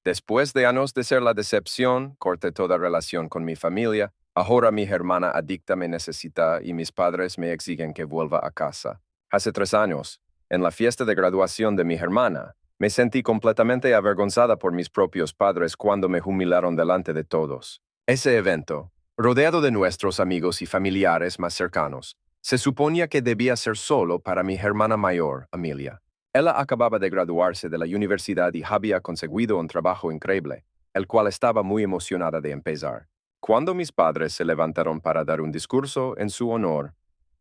Después de años de ser la decepción, corté toda relación con mi familia. Ahora mi hermana adicta me necesita y mis padres me exigen que vuelva a casa. Hace 3 años, en la fiesta de graduación de mi hermana, me sentí completamente avergonzada por mis propios padres cuando me humillaron delante de todos. Ese evento, rodeado de nuestros amigos y familiares más cercanos, se suponía que debía ser solo para mi hermana mayor, Amelia. Ella acababa de graduarse de la universidad y había conseguido un trabajo increíble, el cual estaba muy emocionada de empezar. Cuando mis padres se levantaron para dar un discurso en su honor,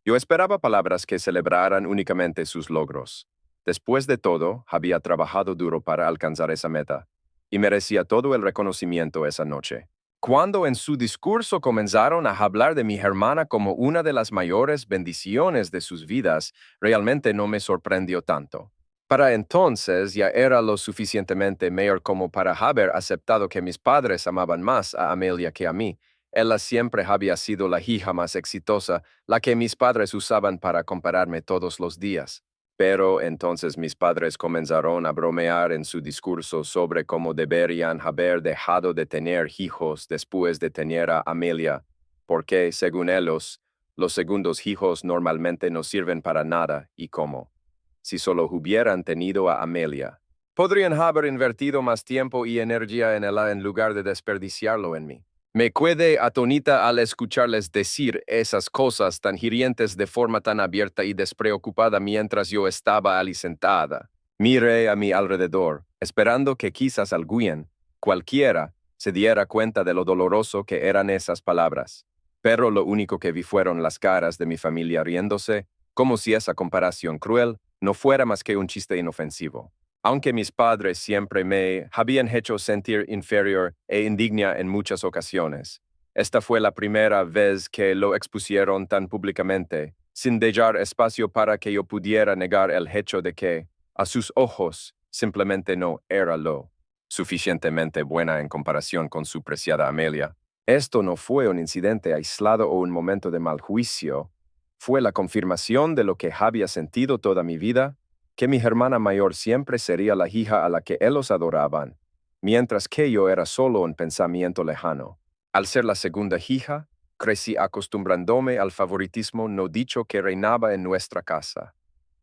yo esperaba palabras que celebraran únicamente sus logros. Después de todo, había trabajado duro para alcanzar esa meta, y merecía todo el reconocimiento esa noche. Cuando en su discurso comenzaron a hablar de mi hermana como una de las mayores bendiciones de sus vidas, realmente no me sorprendió tanto. Para entonces ya era lo suficientemente mayor como para haber aceptado que mis padres amaban más a Amelia que a mí. Ella siempre había sido la hija más exitosa, la que mis padres usaban para compararme todos los días. Pero entonces mis padres comenzaron a bromear en su discurso sobre cómo deberían haber dejado de tener hijos después de tener a Amelia, porque, según ellos, los segundos hijos normalmente no sirven para nada y cómo. Si solo hubieran tenido a Amelia, podrían haber invertido más tiempo y energía en ella en lugar de desperdiciarlo en mí. Me quedé atónita al escucharles decir esas cosas tan hirientes de forma tan abierta y despreocupada mientras yo estaba allí sentada. Miré a mi alrededor, esperando que quizás alguien, cualquiera, se diera cuenta de lo doloroso que eran esas palabras. Pero lo único que vi fueron las caras de mi familia riéndose, como si esa comparación cruel no fuera más que un chiste inofensivo. Aunque mis padres siempre me habían hecho sentir inferior e indigna en muchas ocasiones, esta fue la primera vez que lo expusieron tan públicamente, sin dejar espacio para que yo pudiera negar el hecho de que, a sus ojos, simplemente no era lo suficientemente buena en comparación con su preciada Amelia. Esto no fue un incidente aislado o un momento de mal juicio. Fue la confirmación de lo que había sentido toda mi vida, que mi hermana mayor siempre sería la hija a la que ellos adoraban, mientras que yo era solo un pensamiento lejano. Al ser la segunda hija, crecí acostumbrándome al favoritismo no dicho que reinaba en nuestra casa.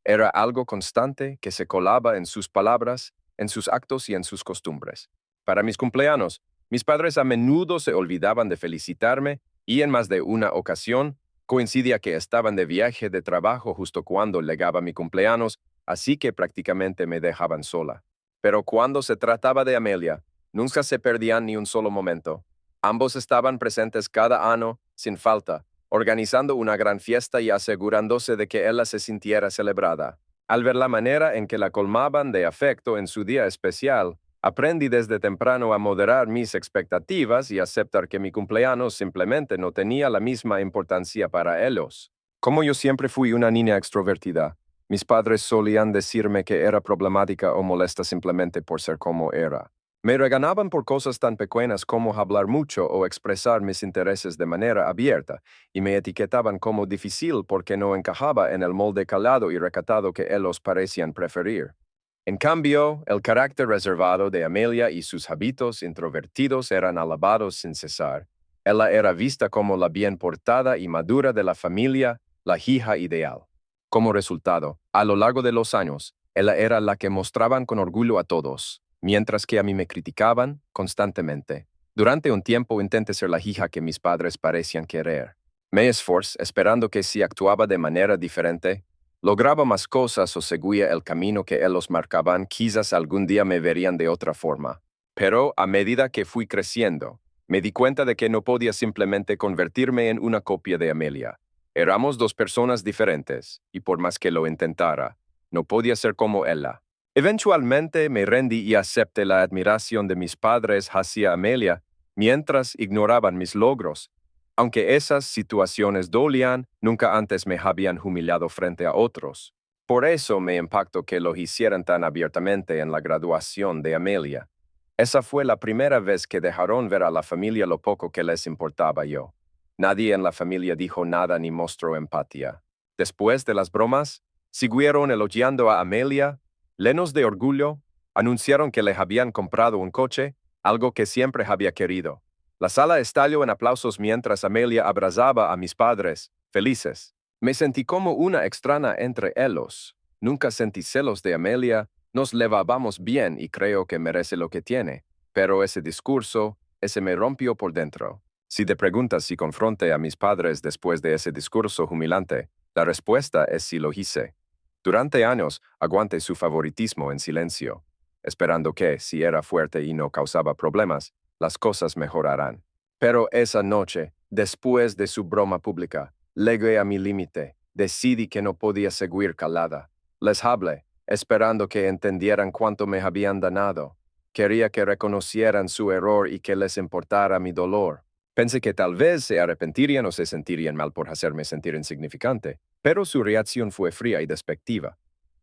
Era algo constante que se colaba en sus palabras, en sus actos y en sus costumbres. Para mis cumpleaños, mis padres a menudo se olvidaban de felicitarme y en más de una ocasión coincidía que estaban de viaje de trabajo justo cuando llegaba mi cumpleaños, así que prácticamente me dejaban sola. Pero cuando se trataba de Amelia, nunca se perdían ni un solo momento. Ambos estaban presentes cada año, sin falta, organizando una gran fiesta y asegurándose de que ella se sintiera celebrada. Al ver la manera en que la colmaban de afecto en su día especial, aprendí desde temprano a moderar mis expectativas y aceptar que mi cumpleaños simplemente no tenía la misma importancia para ellos. Como yo siempre fui una niña extrovertida, mis padres solían decirme que era problemática o molesta simplemente por ser como era. Me regañaban por cosas tan pequeñas como hablar mucho o expresar mis intereses de manera abierta, y me etiquetaban como difícil porque no encajaba en el molde calado y recatado que ellos parecían preferir. En cambio, el carácter reservado de Amelia y sus hábitos introvertidos eran alabados sin cesar. Ella era vista como la bien portada y madura de la familia, la hija ideal. Como resultado, a lo largo de los años, ella era la que mostraban con orgullo a todos, mientras que a mí me criticaban constantemente. Durante un tiempo intenté ser la hija que mis padres parecían querer. Me esforcé esperando que si actuaba de manera diferente, lograba más cosas o seguía el camino que ellos marcaban, quizás algún día me verían de otra forma. Pero a medida que fui creciendo, me di cuenta de que no podía simplemente convertirme en una copia de Amelia. Éramos dos personas diferentes, y por más que lo intentara, no podía ser como ella. Eventualmente me rendí y acepté la admiración de mis padres hacia Amelia, mientras ignoraban mis logros. Aunque esas situaciones dolían, nunca antes me habían humillado frente a otros. Por eso me impactó que lo hicieran tan abiertamente en la graduación de Amelia. Esa fue la primera vez que dejaron ver a la familia lo poco que les importaba yo. Nadie en la familia dijo nada ni mostró empatía. Después de las bromas, siguieron elogiando a Amelia, llenos de orgullo, Anunciaron que les habían comprado un coche, algo que siempre había querido. La sala estalló en aplausos mientras Amelia abrazaba a mis padres, felices. Me sentí como una extraña entre ellos. Nunca sentí celos de Amelia, nos llevábamos bien y creo que merece lo que tiene. Pero ese me rompió por dentro. Si te preguntas si confronté a mis padres después de ese discurso humillante, la respuesta es sí lo hice. Durante años aguanté su favoritismo en silencio, esperando que, si era fuerte y no causaba problemas, las cosas mejorarán. Pero esa noche, después de su broma pública, llegué a mi límite. Decidí que no podía seguir calada. Les hablé, esperando que entendieran cuánto me habían dañado. Quería que reconocieran su error y que les importara mi dolor. Pensé que tal vez se arrepentirían o se sentirían mal por hacerme sentir insignificante, pero su reacción fue fría y despectiva.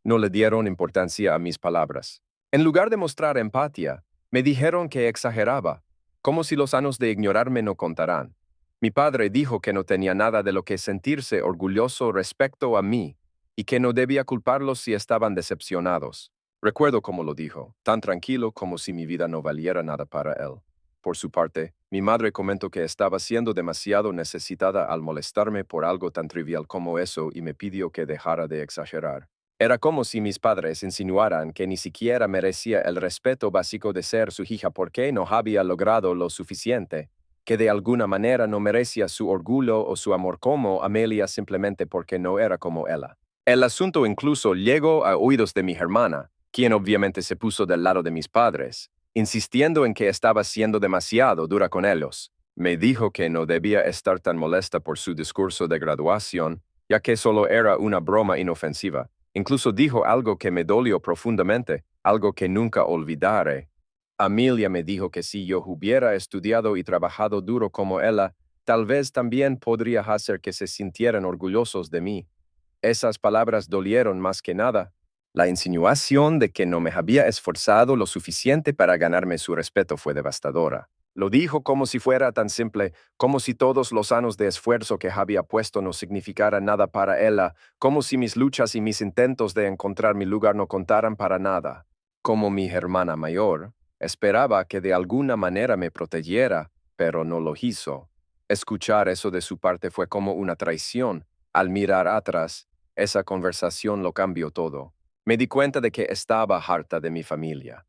No le dieron importancia a mis palabras. En lugar de mostrar empatía, me dijeron que exageraba, como si los años de ignorarme no contarán. Mi padre dijo que no tenía nada de lo que sentirse orgulloso respecto a mí y que no debía culparlos si estaban decepcionados. Recuerdo cómo lo dijo, tan tranquilo como si mi vida no valiera nada para él. Por su parte, mi madre comentó que estaba siendo demasiado necesitada al molestarme por algo tan trivial como eso y me pidió que dejara de exagerar. Era como si mis padres insinuaran que ni siquiera merecía el respeto básico de ser su hija porque no había logrado lo suficiente, que de alguna manera no merecía su orgullo o su amor como Amelia simplemente porque no era como ella. El asunto incluso llegó a oídos de mi hermana, quien obviamente se puso del lado de mis padres, insistiendo en que estaba siendo demasiado dura con ellos. Me dijo que no debía estar tan molesta por su discurso de graduación, ya que solo era una broma inofensiva. Incluso dijo algo que me dolió profundamente, algo que nunca olvidaré. Amelia me dijo que si yo hubiera estudiado y trabajado duro como ella, tal vez también podría hacer que se sintieran orgullosos de mí. Esas palabras dolieron más que nada. La insinuación de que no me había esforzado lo suficiente para ganarme su respeto fue devastadora. Lo dijo como si fuera tan simple, como si todos los años de esfuerzo que había puesto no significaran nada para ella, como si mis luchas y mis intentos de encontrar mi lugar no contaran para nada. Como mi hermana mayor, esperaba que de alguna manera me protegiera, pero no lo hizo. Escuchar eso de su parte fue como una traición. Al mirar atrás, esa conversación lo cambió todo. Me di cuenta de que estaba harta de mi familia,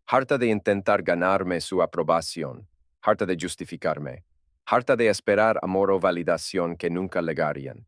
harta de intentar ganarme su aprobación, harta de justificarme, harta de esperar amor o validación que nunca llegarían.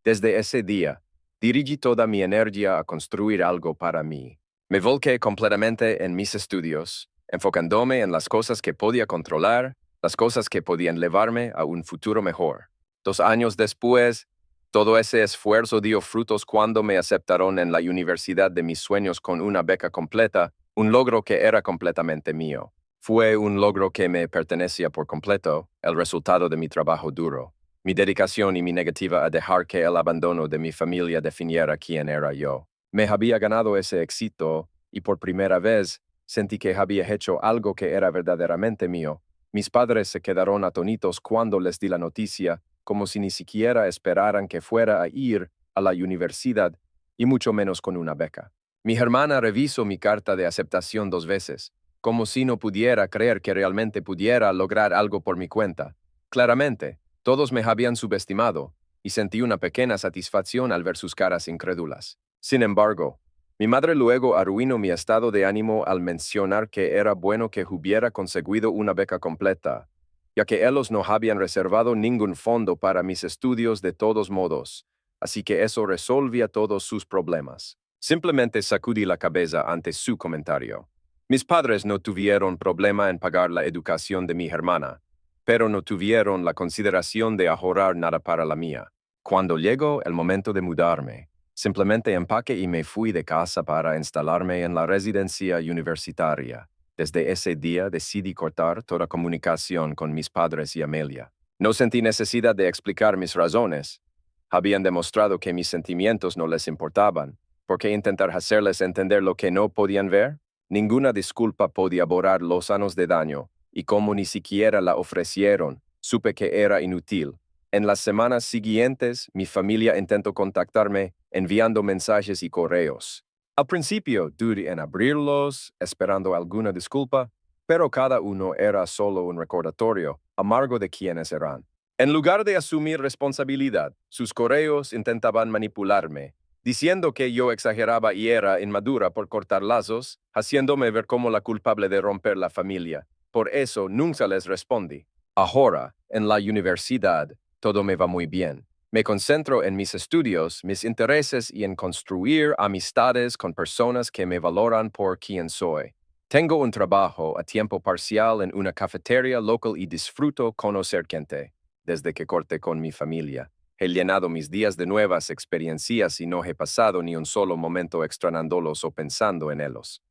Desde ese día, dirigí toda mi energía a construir algo para mí. Me volqué completamente en mis estudios, enfocándome en las cosas que podía controlar, las cosas que podían llevarme a un futuro mejor. 2 años después, todo ese esfuerzo dio frutos cuando me aceptaron en la universidad de mis sueños con una beca completa, un logro que era completamente mío. Fue un logro que me pertenecía por completo, el resultado de mi trabajo duro, mi dedicación y mi negativa a dejar que el abandono de mi familia definiera quién era yo. Me había ganado ese éxito y por primera vez sentí que había hecho algo que era verdaderamente mío. Mis padres se quedaron atónitos cuando les di la noticia, como si ni siquiera esperaran que fuera a ir a la universidad, y mucho menos con una beca. Mi hermana revisó mi carta de aceptación 2 veces, como si no pudiera creer que realmente pudiera lograr algo por mi cuenta. Claramente, todos me habían subestimado, y sentí una pequeña satisfacción al ver sus caras incrédulas. Sin embargo, mi madre luego arruinó mi estado de ánimo al mencionar que era bueno que hubiera conseguido una beca completa, ya que ellos no habían reservado ningún fondo para mis estudios de todos modos, así que eso resolvía todos sus problemas. Simplemente sacudí la cabeza ante su comentario. Mis padres no tuvieron problema en pagar la educación de mi hermana, pero no tuvieron la consideración de ahorrar nada para la mía. Cuando llegó el momento de mudarme, simplemente empaqué y me fui de casa para instalarme en la residencia universitaria. Desde ese día decidí cortar toda comunicación con mis padres y Amelia. No sentí necesidad de explicar mis razones. Habían demostrado que mis sentimientos no les importaban. ¿Por qué intentar hacerles entender lo que no podían ver? Ninguna disculpa podía borrar los años de daño, y como ni siquiera la ofrecieron, supe que era inútil. En las semanas siguientes, mi familia intentó contactarme, enviando mensajes y correos. Al principio dudé en abrirlos, esperando alguna disculpa, pero cada uno era solo un recordatorio amargo de quiénes eran. En lugar de asumir responsabilidad, sus correos intentaban manipularme, diciendo que yo exageraba y era inmadura por cortar lazos, haciéndome ver como la culpable de romper la familia. Por eso nunca les respondí. Ahora, en la universidad, todo me va muy bien. Me concentro en mis estudios, mis intereses y en construir amistades con personas que me valoran por quien soy. Tengo un trabajo a tiempo parcial en una cafetería local y disfruto conocer gente. Desde que corté con mi familia, he llenado mis días de nuevas experiencias y no he pasado ni un solo momento extrañándolos o pensando en ellos.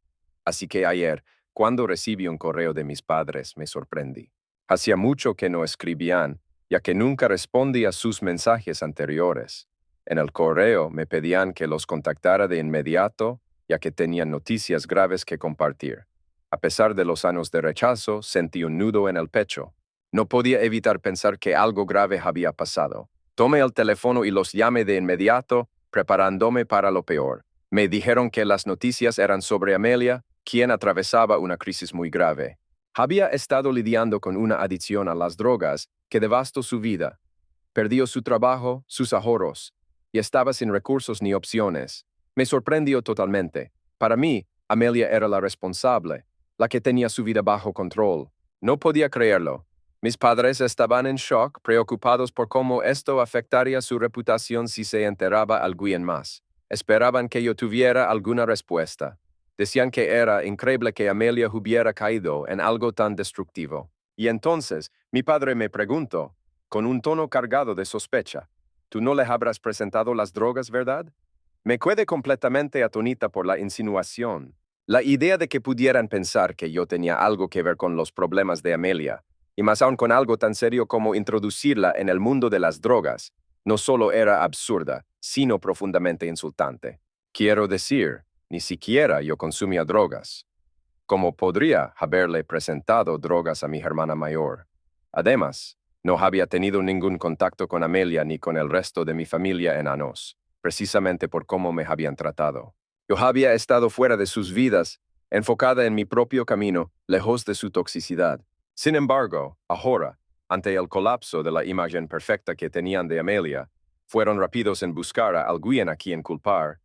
Así que ayer, cuando recibí un correo de mis padres, me sorprendí. Hacía mucho que no escribían, ya que nunca respondí a sus mensajes anteriores. En el correo me pedían que los contactara de inmediato, ya que tenían noticias graves que compartir. A pesar de los años de rechazo, sentí un nudo en el pecho. No podía evitar pensar que algo grave había pasado. Tomé el teléfono y los llamé de inmediato, preparándome para lo peor. Me dijeron que las noticias eran sobre Amelia, quien atravesaba una crisis muy grave. Había estado lidiando con una adicción a las drogas que devastó su vida. Perdió su trabajo, sus ahorros, y estaba sin recursos ni opciones. Me sorprendió totalmente. Para mí, Amelia era la responsable, la que tenía su vida bajo control. No podía creerlo. Mis padres estaban en shock, preocupados por cómo esto afectaría su reputación si se enteraba alguien más. Esperaban que yo tuviera alguna respuesta. Decían que era increíble que Amelia hubiera caído en algo tan destructivo. Y entonces, mi padre me preguntó, con un tono cargado de sospecha, «¿Tú no le habrás presentado las drogas, verdad?» Me quedé completamente atónita por la insinuación. La idea de que pudieran pensar que yo tenía algo que ver con los problemas de Amelia, y más aún con algo tan serio como introducirla en el mundo de las drogas, no solo era absurda, sino profundamente insultante. Quiero decir, ni siquiera yo consumía drogas. ¿Cómo podría haberle presentado drogas a mi hermana mayor? Además, no había tenido ningún contacto con Amelia ni con el resto de mi familia en años, precisamente por cómo me habían tratado. Yo había estado fuera de sus vidas, enfocada en mi propio camino, lejos de su toxicidad. Sin embargo, ahora, ante el colapso de la imagen perfecta que tenían de Amelia, fueron rápidos en buscar a alguien a quien culpar.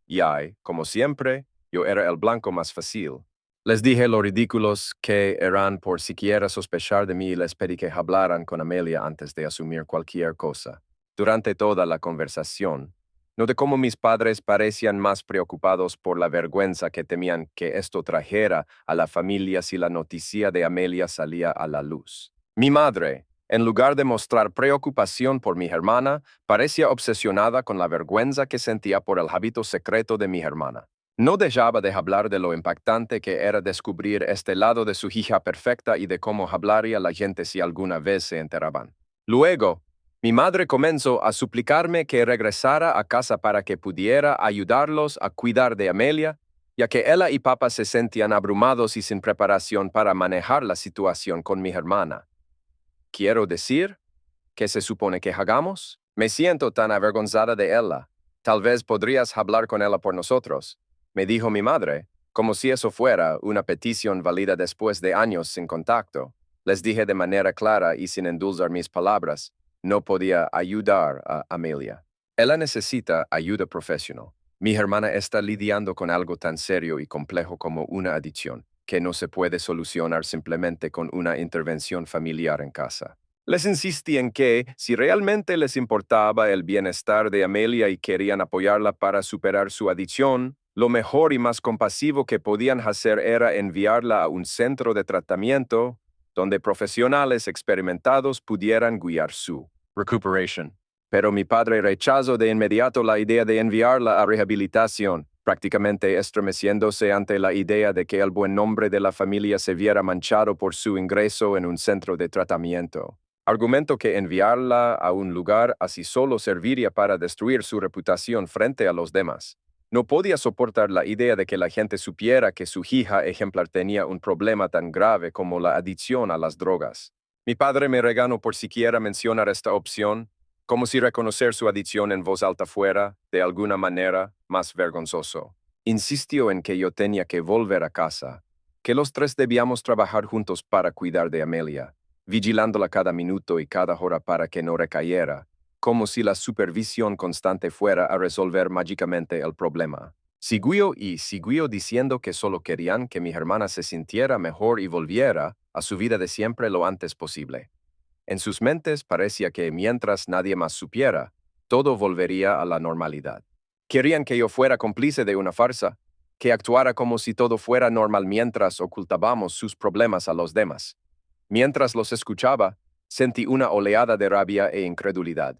Y como siempre, yo era el blanco más fácil. Les dije lo ridículos que eran por siquiera sospechar de mí y les pedí que hablaran con Amelia antes de asumir cualquier cosa. Durante toda la conversación, noté cómo mis padres parecían más preocupados por la vergüenza que temían que esto trajera a la familia si la noticia de Amelia salía a la luz. Mi madre, en lugar de mostrar preocupación por mi hermana, parecía obsesionada con la vergüenza que sentía por el hábito secreto de mi hermana. No dejaba de hablar de lo impactante que era descubrir este lado de su hija perfecta y de cómo hablaría la gente si alguna vez se enteraban. Luego, mi madre comenzó a suplicarme que regresara a casa para que pudiera ayudarlos a cuidar de Amelia, ya que ella y papá se sentían abrumados y sin preparación para manejar la situación con mi hermana. Quiero decir, ¿qué se supone que hagamos? Me siento tan avergonzada de ella. Tal vez podrías hablar con ella por nosotros, me dijo mi madre, como si eso fuera una petición válida después de años sin contacto. Les dije de manera clara y sin endulzar mis palabras, no podía ayudar a Amelia. Ella necesita ayuda profesional. Mi hermana está lidiando con algo tan serio y complejo como una adicción, que no se puede solucionar simplemente con una intervención familiar en casa. Les insistí en que, si realmente les importaba el bienestar de Amelia y querían apoyarla para superar su adicción, lo mejor y más compasivo que podían hacer era enviarla a un centro de tratamiento donde profesionales experimentados pudieran guiar su recuperación. Pero mi padre rechazó de inmediato la idea de enviarla a rehabilitación, prácticamente estremeciéndose ante la idea de que el buen nombre de la familia se viera manchado por su ingreso en un centro de tratamiento. Argumento que enviarla a un lugar así solo serviría para destruir su reputación frente a los demás. No podía soportar la idea de que la gente supiera que su hija ejemplar tenía un problema tan grave como la adicción a las drogas. Mi padre me regañó por siquiera mencionar esta opción, como si reconocer su adicción en voz alta fuera, de alguna manera, más vergonzoso. Insistió en que yo tenía que volver a casa, que los tres debíamos trabajar juntos para cuidar de Amelia, vigilándola cada minuto y cada hora para que no recayera, como si la supervisión constante fuera a resolver mágicamente el problema. Siguió diciendo que solo querían que mi hermana se sintiera mejor y volviera a su vida de siempre lo antes posible. En sus mentes parecía que mientras nadie más supiera, todo volvería a la normalidad. Querían que yo fuera cómplice de una farsa, que actuara como si todo fuera normal mientras ocultábamos sus problemas a los demás. Mientras los escuchaba, sentí una oleada de rabia e incredulidad.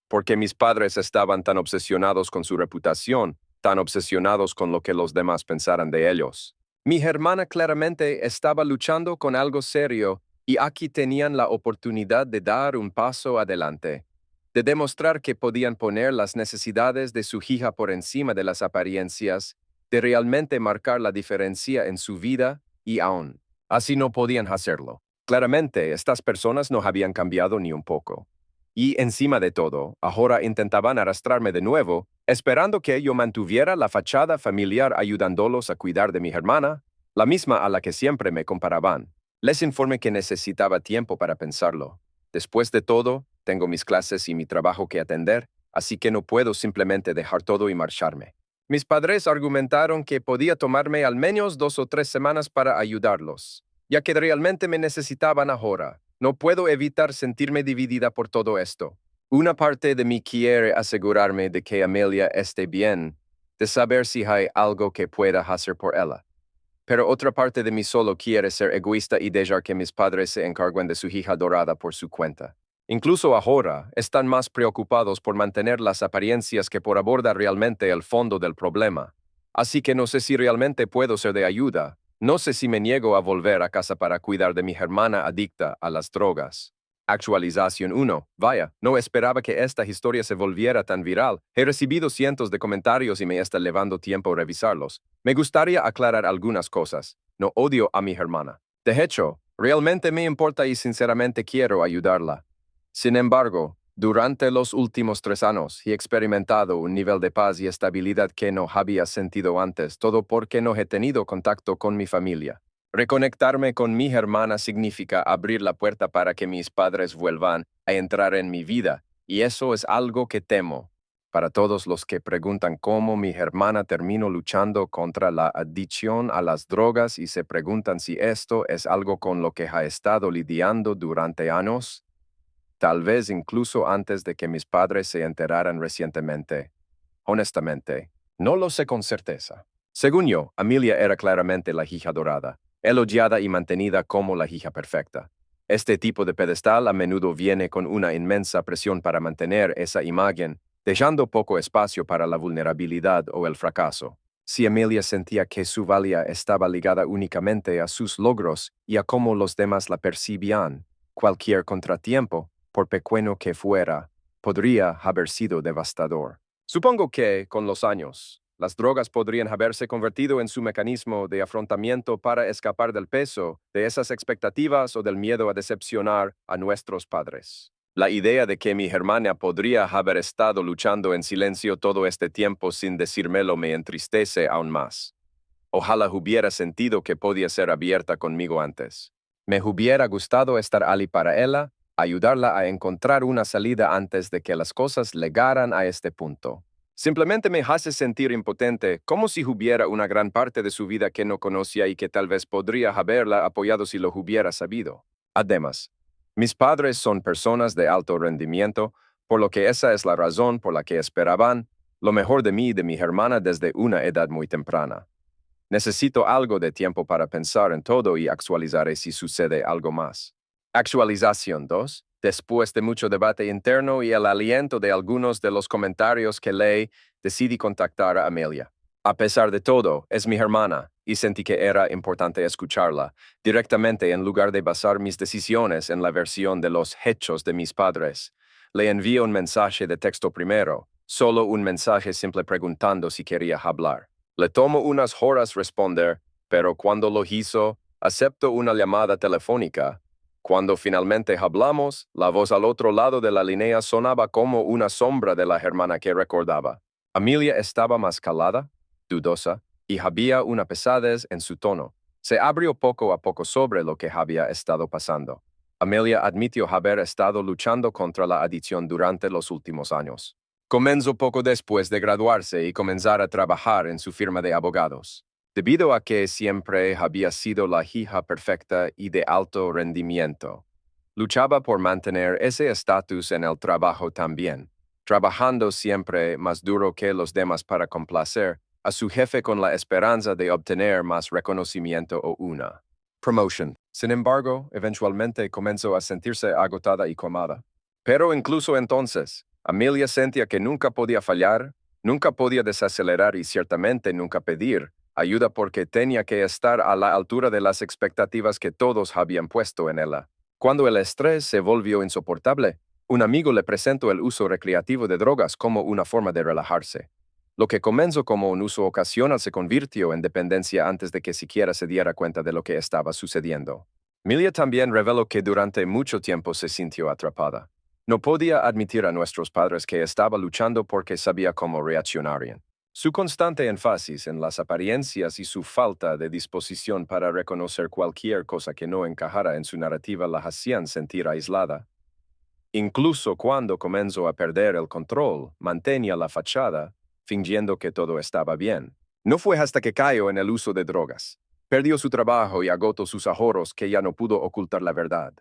Porque mis padres estaban tan obsesionados con su reputación, tan obsesionados con lo que los demás pensaran de ellos. Mi hermana claramente estaba luchando con algo serio y aquí tenían la oportunidad de dar un paso adelante, de demostrar que podían poner las necesidades de su hija por encima de las apariencias, de realmente marcar la diferencia en su vida y aún así no podían hacerlo. Claramente, estas personas no habían cambiado ni un poco. Y encima de todo, ahora intentaban arrastrarme de nuevo, esperando que yo mantuviera la fachada familiar ayudándolos a cuidar de mi hermana, la misma a la que siempre me comparaban. Les informé que necesitaba tiempo para pensarlo. Después de todo, tengo mis clases y mi trabajo que atender, así que no puedo simplemente dejar todo y marcharme. Mis padres argumentaron que podía tomarme al menos 2 o 3 semanas para ayudarlos, ya que realmente me necesitaban ahora. No puedo evitar sentirme dividida por todo esto. Una parte de mí quiere asegurarme de que Amelia esté bien, de saber si hay algo que pueda hacer por ella. Pero otra parte de mí solo quiere ser egoísta y dejar que mis padres se encarguen de su hija dorada por su cuenta. Incluso ahora, están más preocupados por mantener las apariencias que por abordar realmente el fondo del problema. Así que no sé si realmente puedo ser de ayuda. No sé si me niego a volver a casa para cuidar de mi hermana adicta a las drogas. Actualización 1. Vaya, no esperaba que esta historia se volviera tan viral. He recibido cientos de comentarios y me está llevando tiempo revisarlos. Me gustaría aclarar algunas cosas. No odio a mi hermana. De hecho, realmente me importa y sinceramente quiero ayudarla. Sin embargo, durante los últimos 3 años he experimentado un nivel de paz y estabilidad que no había sentido antes, todo porque no he tenido contacto con mi familia. Reconectarme con mi hermana significa abrir la puerta para que mis padres vuelvan a entrar en mi vida, y eso es algo que temo. Para todos los que preguntan cómo mi hermana terminó luchando contra la adicción a las drogas y se preguntan si esto es algo con lo que ha estado lidiando durante años, tal vez incluso antes de que mis padres se enteraran recientemente. Honestamente, no lo sé con certeza. Según yo, Amelia era claramente la hija dorada, elogiada y mantenida como la hija perfecta. Este tipo de pedestal a menudo viene con una inmensa presión para mantener esa imagen, dejando poco espacio para la vulnerabilidad o el fracaso. Si Amelia sentía que su valía estaba ligada únicamente a sus logros y a cómo los demás la percibían, cualquier contratiempo, por pequeño que fuera, podría haber sido devastador. Supongo que, con los años, las drogas podrían haberse convertido en su mecanismo de afrontamiento para escapar del peso, de esas expectativas o del miedo a decepcionar a nuestros padres. La idea de que mi hermana podría haber estado luchando en silencio todo este tiempo sin decírmelo me entristece aún más. Ojalá hubiera sentido que podía ser abierta conmigo antes. Me hubiera gustado estar allí para ella, ayudarla a encontrar una salida antes de que las cosas llegaran a este punto. Simplemente me hace sentir impotente, como si hubiera una gran parte de su vida que no conocía y que tal vez podría haberla apoyado si lo hubiera sabido. Además, mis padres son personas de alto rendimiento, por lo que esa es la razón por la que esperaban lo mejor de mí y de mi hermana desde una edad muy temprana. Necesito algo de tiempo para pensar en todo y actualizaré si sucede algo más. Actualización 2. Después de mucho debate interno y el aliento de algunos de los comentarios que leí, decidí contactar a Amelia. A pesar de todo, es mi hermana, y sentí que era importante escucharla directamente en lugar de basar mis decisiones en la versión de los hechos de mis padres. Le envié un mensaje de texto primero, solo un mensaje simple preguntando si quería hablar. Le tomó unas horas responder, pero cuando lo hizo, aceptó una llamada telefónica. Cuando finalmente hablamos, la voz al otro lado de la línea sonaba como una sombra de la hermana que recordaba. Amelia estaba más calada, dudosa, y había una pesadez en su tono. Se abrió poco a poco sobre lo que había estado pasando. Amelia admitió haber estado luchando contra la adicción durante los últimos años. Comenzó poco después de graduarse y comenzar a trabajar en su firma de abogados. Debido a que siempre había sido la hija perfecta y de alto rendimiento, luchaba por mantener ese estatus en el trabajo también, trabajando siempre más duro que los demás para complacer a su jefe con la esperanza de obtener más reconocimiento o una promotion. Sin embargo, eventualmente comenzó a sentirse agotada y quemada. Pero incluso entonces, Amelia sentía que nunca podía fallar, nunca podía desacelerar y ciertamente nunca pedir ayuda porque tenía que estar a la altura de las expectativas que todos habían puesto en ella. Cuando el estrés se volvió insoportable, un amigo le presentó el uso recreativo de drogas como una forma de relajarse. Lo que comenzó como un uso ocasional se convirtió en dependencia antes de que siquiera se diera cuenta de lo que estaba sucediendo. Amelia también reveló que durante mucho tiempo se sintió atrapada. No podía admitir a nuestros padres que estaba luchando porque sabía cómo reaccionarían. Su constante énfasis en las apariencias y su falta de disposición para reconocer cualquier cosa que no encajara en su narrativa la hacían sentir aislada. Incluso cuando comenzó a perder el control, mantenía la fachada, fingiendo que todo estaba bien. No fue hasta que cayó en el uso de drogas. Perdió su trabajo y agotó sus ahorros que ya no pudo ocultar la verdad.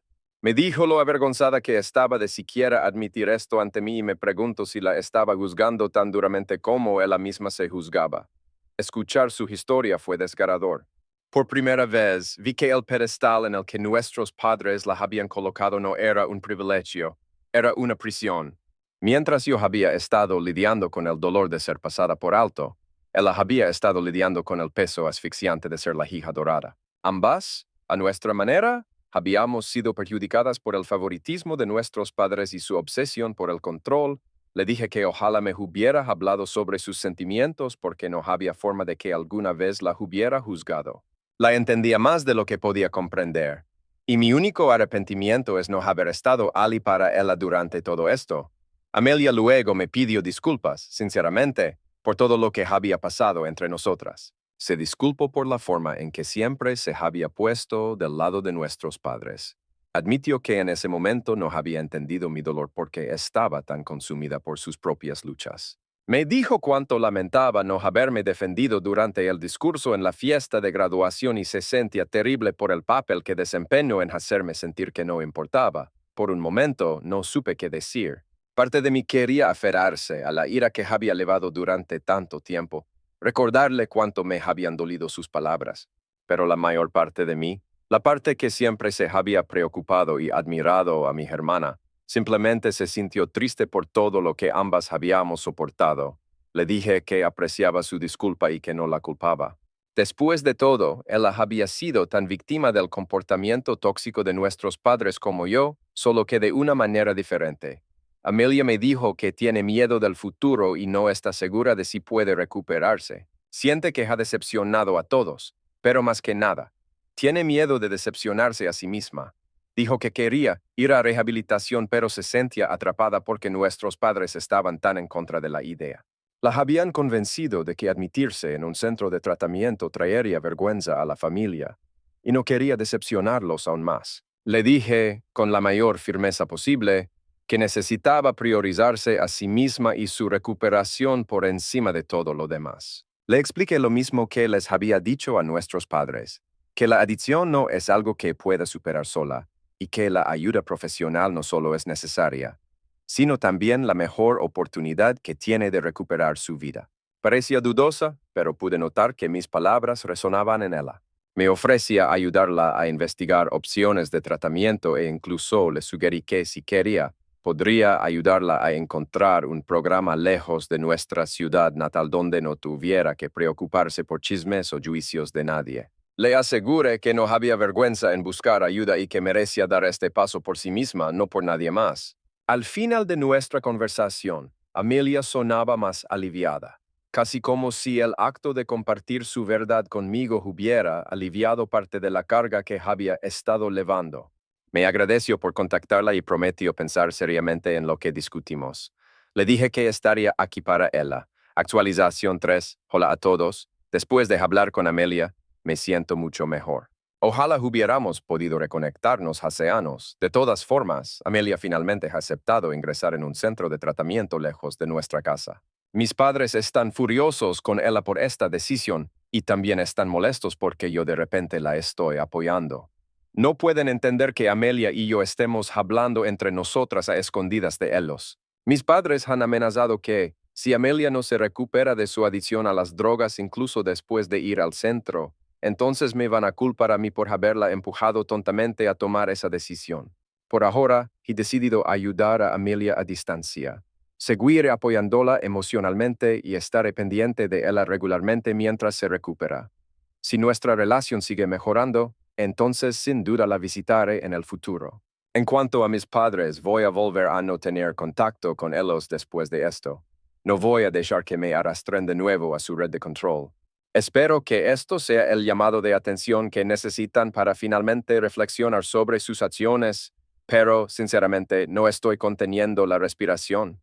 Me dijo lo avergonzada que estaba de siquiera admitir esto ante mí y me pregunto si la estaba juzgando tan duramente como ella misma se juzgaba. Escuchar su historia fue desgarrador. Por primera vez, vi que el pedestal en el que nuestros padres la habían colocado no era un privilegio, era una prisión. Mientras yo había estado lidiando con el dolor de ser pasada por alto, ella había estado lidiando con el peso asfixiante de ser la hija dorada. Ambas, a nuestra manera, habíamos sido perjudicadas por el favoritismo de nuestros padres y su obsesión por el control. Le dije que ojalá me hubiera hablado sobre sus sentimientos porque no había forma de que alguna vez la hubiera juzgado. La entendía más de lo que podía comprender. Y mi único arrepentimiento es no haber estado allí para ella durante todo esto. Amelia luego me pidió disculpas, sinceramente, por todo lo que había pasado entre nosotras. Se disculpó por la forma en que siempre se había puesto del lado de nuestros padres. Admitió que en ese momento no había entendido mi dolor porque estaba tan consumida por sus propias luchas. Me dijo cuánto lamentaba no haberme defendido durante el discurso en la fiesta de graduación y se sentía terrible por el papel que desempeñó en hacerme sentir que no importaba. Por un momento no supe qué decir. Parte de mí quería aferrarse a la ira que había elevado durante tanto tiempo, recordarle cuánto me habían dolido sus palabras, pero la mayor parte de mí, la parte que siempre se había preocupado y admirado a mi hermana, simplemente se sintió triste por todo lo que ambas habíamos soportado. Le dije que apreciaba su disculpa y que no la culpaba. Después de todo, ella había sido tan víctima del comportamiento tóxico de nuestros padres como yo, solo que de una manera diferente. Amelia me dijo que tiene miedo del futuro y no está segura de si puede recuperarse. Siente que ha decepcionado a todos, pero más que nada, tiene miedo de decepcionarse a sí misma. Dijo que quería ir a rehabilitación pero se sentía atrapada porque nuestros padres estaban tan en contra de la idea. La habían convencido de que admitirse en un centro de tratamiento traería vergüenza a la familia, y no quería decepcionarlos aún más. Le dije, con la mayor firmeza posible, que necesitaba priorizarse a sí misma y su recuperación por encima de todo lo demás. Le expliqué lo mismo que les había dicho a nuestros padres, que la adicción no es algo que pueda superar sola y que la ayuda profesional no solo es necesaria, sino también la mejor oportunidad que tiene de recuperar su vida. Parecía dudosa, pero pude notar que mis palabras resonaban en ella. Me ofrecía ayudarla a investigar opciones de tratamiento e incluso le sugerí que si quería, podría ayudarla a encontrar un programa lejos de nuestra ciudad natal donde no tuviera que preocuparse por chismes o juicios de nadie. Le aseguré que no había vergüenza en buscar ayuda y que merecía dar este paso por sí misma, no por nadie más. Al final de nuestra conversación, Amelia sonaba más aliviada, casi como si el acto de compartir su verdad conmigo hubiera aliviado parte de la carga que había estado llevando. Me agradeció por contactarla y prometió pensar seriamente en lo que discutimos. Le dije que estaría aquí para ella, Actualización 3. Hola a todos. Después de hablar con Amelia, me siento mucho mejor. Ojalá hubiéramos podido reconectarnos hace años. De todas formas, Amelia finalmente ha aceptado ingresar en un centro de tratamiento lejos de nuestra casa. Mis padres están furiosos con ella por esta decisión y también están molestos porque yo de repente la estoy apoyando. No pueden entender que Amelia y yo estemos hablando entre nosotras a escondidas de ellos. Mis padres han amenazado que, si Amelia no se recupera de su adicción a las drogas incluso después de ir al centro, entonces me van a culpar a mí por haberla empujado tontamente a tomar esa decisión. Por ahora, he decidido ayudar a Amelia a distancia. Seguir apoyándola emocionalmente y estar pendiente de ella regularmente mientras se recupera. Si nuestra relación sigue mejorando, entonces sin duda la visitaré en el futuro. En cuanto a mis padres, voy a volver a no tener contacto con ellos después de esto. No voy a dejar que me arrastren de nuevo a su red de control. Espero que esto sea el llamado de atención que necesitan para finalmente reflexionar sobre sus acciones, pero, sinceramente, no estoy conteniendo la respiración.